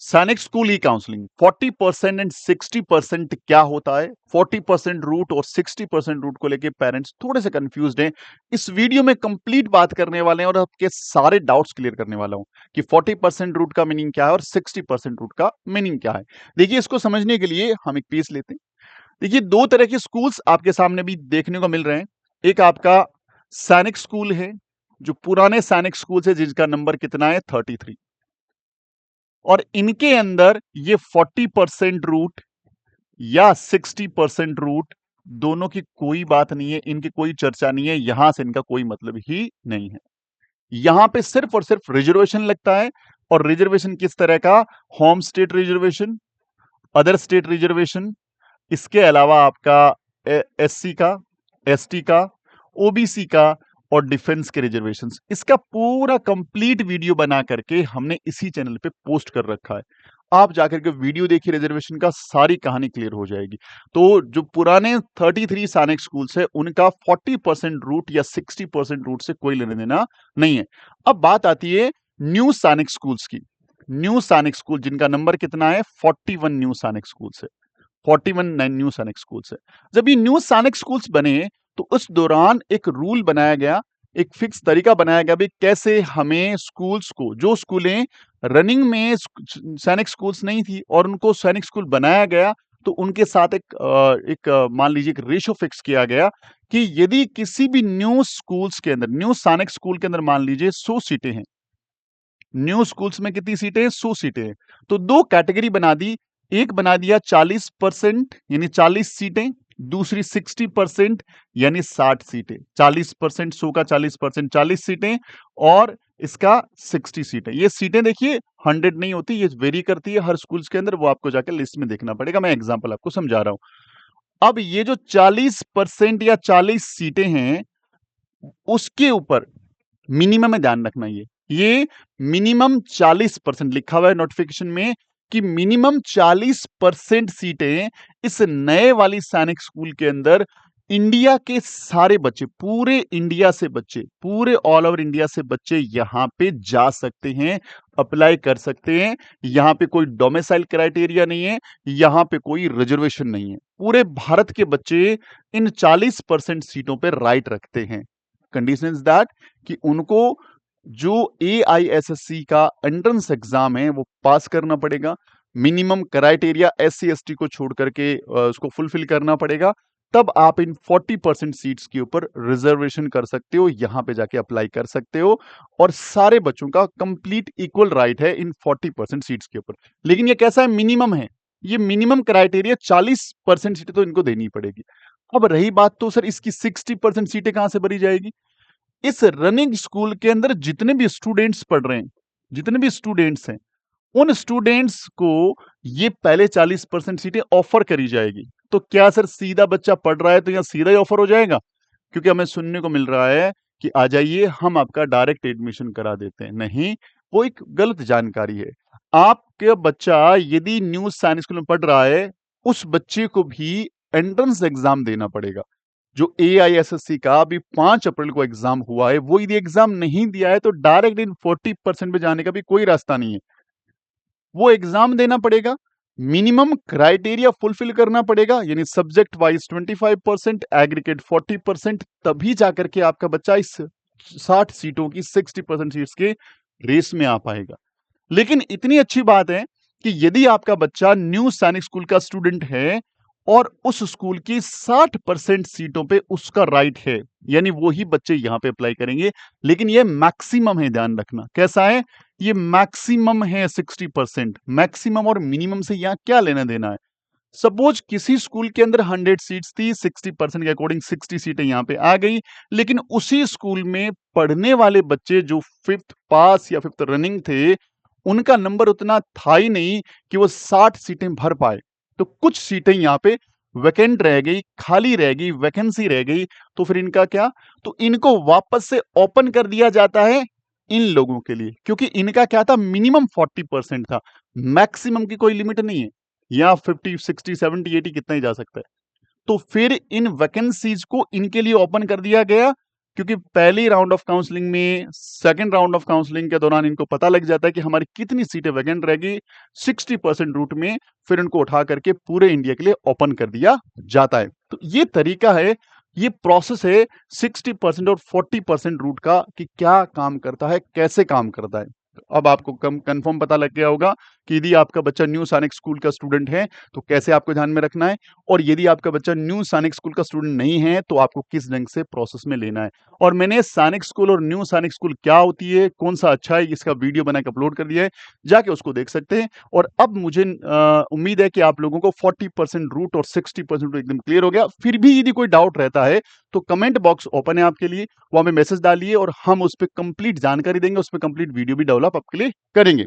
सैनिक school E counselling 40% and 60% क्या होता है। 40% रूट और 60% रूट को लेके पेरेंट्स थोड़े से कंफ्यूज्ड हैं। इस वीडियो में कंप्लीट बात करने वाले हैं और आपके सारे डाउट्स क्लियर करने वाला हूं कि 40% रूट का मीनिंग क्या है और 60% रूट का मीनिंग क्या है। देखिए, इसको समझने के लिए हम एक पीस लेते हैं। देखिए, दो तरह के स्कूल्स आपके सामने भी देखने को मिल रहे हैं। एक आपका सैनिक स्कूल है, जो पुराने सैनिक स्कूल है, जिसका नंबर कितना है 33, और इनके अंदर ये 40% रूट या 60% रूट, दोनों की कोई बात नहीं है, इनकी कोई चर्चा नहीं है, यहां से इनका कोई मतलब ही नहीं है। यहां पे सिर्फ और सिर्फ रिजर्वेशन लगता है। और रिजर्वेशन किस तरह का? Home state reservation, other state reservation, इसके अलावा आपका एससी का, एसटी का, ओबीसी का और डिफेंस के रिजर्वेशंस। इसका पूरा कंप्लीट वीडियो बना करके हमने इसी चैनल पे पोस्ट कर रखा है। आप जाकर के वीडियो देखिए रिजर्वेशन का, सारी कहानी क्लियर हो जाएगी। तो जो पुराने 33 सैनिक स्कूल्स है, उनका 40% रूट या 60% रूट से कोई लेने देना नहीं है। अब बात आती है न्यू सैनिक स्कूल्स की। न्यू सैनिक स्कूल जिनका नंबर कितना है 41, न्यू सैनिक स्कूल्स है। 41 नए न्यू सैनिक स्कूल्स है। जब ये न्यू सैनिक स्कूल्स बने तो उस दौरान एक रूल बनाया गया, एक फिक्स तरीका बनाया गया भी कैसे हमें स्कूल्स को, जो स्कूलें रनिंग में सैनिक स्कूल्स नहीं थी और उनको सैनिक स्कूल बनाया गया, तो उनके साथ मान लीजिए एक रेशो फिक्स किया गया कि यदि किसी भी न्यू स्कूल्स के अंदर, न्यू सैनिक स्कूल के अंदर मान लीजिए 100 सीटें हैं, न्यू स्कूल्स में कितनी सीटें हैं? 100 सीटें हैं। तो दो कैटेगरी बना दी। एक बना दिया 40% यानी 40 सीटें, दूसरी 60% यानी 60 सीटें। 40% 100 का 40%, 40 सीटें, और इसका 60 सीटें। ये सीटें देखिए 100 नहीं होती, ये वेरी करती है हर स्कूल्स के अंदर, वो आपको जाकर लिस्ट में देखना पड़ेगा। मैं एग्जांपल आपको समझा रहा हूं। अब ये जो 40% या 40 सीटें हैं, उसके ऊपर मिनिमम में ध्यान रखना, ये मिनिमम 40% लिखा हुआ है नोटिफिकेशन में कि मिनिमम 40% सीटें इस नए वाली सैनिक स्कूल के अंदर इंडिया के सारे बच्चे, पूरे इंडिया से बच्चे, पूरे ऑल ओवर इंडिया से बच्चे यहां पे जा सकते हैं, अप्लाई कर सकते हैं। यहां पे कोई डोमिसाइल क्राइटेरिया नहीं है, यहां पे कोई रिजर्वेशन नहीं है। पूरे भारत के बच्चे इन 40% सीटों पर राइट रखते हैं। कंडीशन इज दैट कि उनको जो AISSC का एंट्रेंस एग्जाम है वो पास करना पड़ेगा। मिनिमम क्राइटेरिया SC ST को छोड़ करके उसको फुलफिल करना पड़ेगा। तब आप इन 40% सीट्स के ऊपर रिजर्वेशन कर सकते हो, यहां पे जाके अप्लाई कर सकते हो। और सारे बच्चों का कंप्लीट इक्वल राइट है इन 40% सीट्स के ऊपर। लेकिन ये कैसा है? मिनिमम है। ये मिनिमम क्राइटेरिया 40% सीटें तो इनको देनी पड़ेगी। अब रही बात, तो सर इसकी 60% सीटें कहां से भरी जाएगी? इस रनिंग स्कूल के अंदर जितने भी स्टूडेंट्स पढ़ रहे हैं, जितने भी स्टूडेंट्स हैं, उन स्टूडेंट्स को ये पहले 40% सीटें ऑफर करी जाएगी। तो क्या सर सीधा बच्चा पढ़ रहा है तो यहां सीधा ही ऑफर हो जाएगा? क्योंकि हमें सुनने को मिल रहा है कि आ जाइए हम आपका डायरेक्ट एडमिशन करा देते हैं। नहीं, वो एक गलत जानकारी है। आपका बच्चा यदि न्यू साइंस स्कूल में पढ़ रहा है, उस बच्चे को भी एंट्रेंस एग्जाम देना पड़ेगा। जो AISSC का अभी 5 अप्रैल को एग्जाम हुआ है, वो यदि एग्जाम नहीं दिया है तो डायरेक्ट इन 40% पे जाने का भी कोई रास्ता नहीं है। वो एग्जाम देना पड़ेगा, मिनिमम क्राइटेरिया फुलफिल करना पड़ेगा, यानी सब्जेक्ट वाइज 25%, एग्रीगेट 40%, तभी जाकर के आपका बच्चा इस 60 सीटों की 60% सीट्स के रेस में आ पाएगा। लेकिन इतनी अच्छी बात है कि यदि आपका बच्चा न्यू सैनिक स्कूल का स्टूडेंट है और उस स्कूल की 60% सीटों पे उसका राइट है, यानी वो ही बच्चे यहां पे अप्लाई करेंगे। लेकिन ये मैक्सिमम है, ध्यान रखना। कैसा है? ये मैक्सिमम है 60%। मैक्सिमम और मिनिमम से यहां क्या लेना देना है? सपोज किसी स्कूल के अंदर 100 सीट्स थी, 60% के अकॉर्डिंग 60 सीटें यहां पे आ गई, लेकिन उसी स्कूल में पढ़ने वाले बच्चे जो 5th पास या 5th रनिंग थे, उनका नंबर उतना था ही नहीं कि वो 60 सीटें भर पाए। तो कुछ सीटें यहां पे वैकेंट रह गई, खाली रह गई, वैकेंसी रह गई। तो फिर इनका क्या? तो इनको वापस से ओपन कर दिया जाता है इन लोगों के लिए, क्योंकि इनका क्या था? मिनिमम 40% था, मैक्सिमम की कोई लिमिट नहीं है। या 50, 60, 70, 80 कितना ही जा सकता है। तो फिर इन वैकेंसीज को इनके लिए ओपन कर दिया गया क्योंकि पहली राउंड ऑफ काउंसलिंग में, सेकंड राउंड ऑफ काउंसलिंग के दौरान इनको पता लग जाता है कि हमारी कितनी सीटें वैकेंट रहेगी 60% रूट में, फिर उनको उठा करके पूरे इंडिया के लिए ओपन कर दिया जाता है। तो ये तरीका है, ये प्रोसेस है 60% और 40% रूट का कि क्या काम करता है, कैसे काम करता है। अब आपको कंफर्म पता लग गया होगा कि यदि आपका बच्चा न्यू सैनिक स्कूल का स्टूडेंट है तो कैसे आपको ध्यान में रखना है, और यदि आपका बच्चा न्यू सैनिक स्कूल का स्टूडेंट नहीं है तो आपको किस ढंग से प्रोसेस में लेना है। और मैंने सैनिक स्कूल और न्यू सैनिक स्कूल क्या होती है, कौन सा अच्छा है, इसका वीडियो बना के अपलोड कर दिया है, जाके उसको देख सकते हैं। और अब मुझे उम्मीद है कि आप लोगों को 40% रूट और 60% एकदम क्लियर हो गया। फिर भी यदि कोई डाउट रहता है तो कमेंट बॉक्स ओपन है आपके लिए, वहां पे मैसेज डालिए और हम उस पर कंप्लीट जानकारी देंगे, उस पर कंप्लीट वीडियो भी डेवलप आपके लिए करेंगे।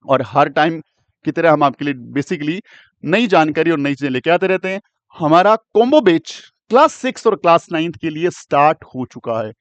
और हर टाइम की तरह हम आपके लिए बेसिकली नई जानकारी और नई चीजें लेके आते रहते हैं। हमारा कॉम्बो बैच क्लास 6 और क्लास 9 के लिए स्टार्ट हो चुका है।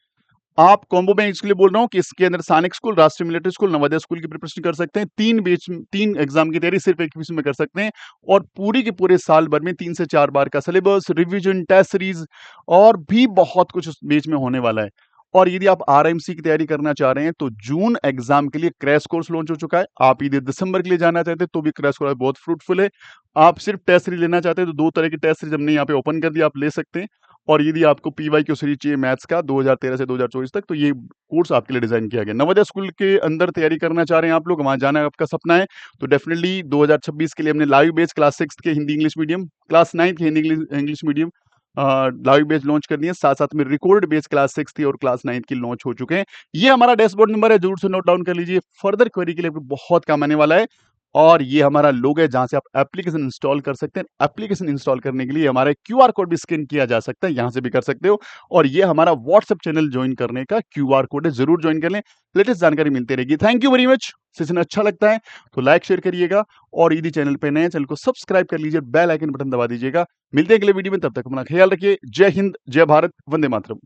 आप कॉम्बो बैच के लिए बोल रहा हूँ कि इसके अंदर सैनिक स्कूल, राष्ट्रीय मिलिट्री स्कूल, नवोदय स्कूल की प्रिपरेशन कर सकते हैं। 3 एग्जाम की तैयारी सिर्फ एक विषय में कर सकते हैं, और पूरी के पूरे साल भर में 3 से 4 बार का सिलेबस, रिवीजन, टेस्ट सीरीज और भी बहुत कुछ उस बैच में होने वाला है। और यदि आप आरएमसी की तैयारी करना चाह रहे हैं तो जून एग्जाम के लिए क्रैश कोर्स लॉन्च हो चुका है। आप यदि दिसंबर के लिए जाना चाहते हैं तो भी क्रैश कोर्स बहुत फ्रूटफुल है। आप सिर्फ टेस्ट सीरीज लेना चाहते हैं तो 2 तरह की टेस्ट सीरीज हमने यहाँ पे ओपन कर दिया, आप ले सकते हैं। और यदि आपको पीवाईक्यू सीरीज चाहिए मैथ्स का 2013 से 2024 तक, तो ये कोर्स आपके लिए डिजाइन किया गया। नवोदय स्कूल के अंदर तैयारी करना चाह रहे हैं आप लोग, वहां जाना आपका सपना है, तो डेफिनेटली 2026 के लिए हमने लाइव बैच क्लास 6 के हिंदी इंग्लिश मीडियम, क्लास 9 के Hindi English medium live batch launch कर दिए। साथ साथ में रिकॉर्ड बैच क्लास 6 थी और क्लास 9 की लॉन्च हो चुके हैं। ये हमारा डैशबोर्ड नंबर है, जरूर से नोट डाउन कर लीजिए, फर्दर क्वेरी के लिए बहुत काम आने वाला है। और ये हमारा लोग है जहां से आप एप्लीकेशन इंस्टॉल कर सकते हैं। एप्लीकेशन इंस्टॉल करने के लिए हमारा क्यूआर कोड भी स्कैन किया जा सकता है, यहां से भी कर सकते हो। और ये हमारा व्हाट्सएप चैनल ज्वाइन करने का क्यूआर कोड है, जरूर ज्वाइन कर लें, लेटेस्ट जानकारी मिलती रहेगी। Thank you very much. Session अच्छा लगता है तो लाइक शेयर करिएगा, और यदि चैनल पे नए हैं चैनल को सब्सक्राइब कर लीजिए, बेल आइकन बटन दबा दीजिएगा। मिलते हैं अगले वीडियो में, तब तक अपना ख्याल रखिए। जय हिंद, जय भारत, वंदे मातरम।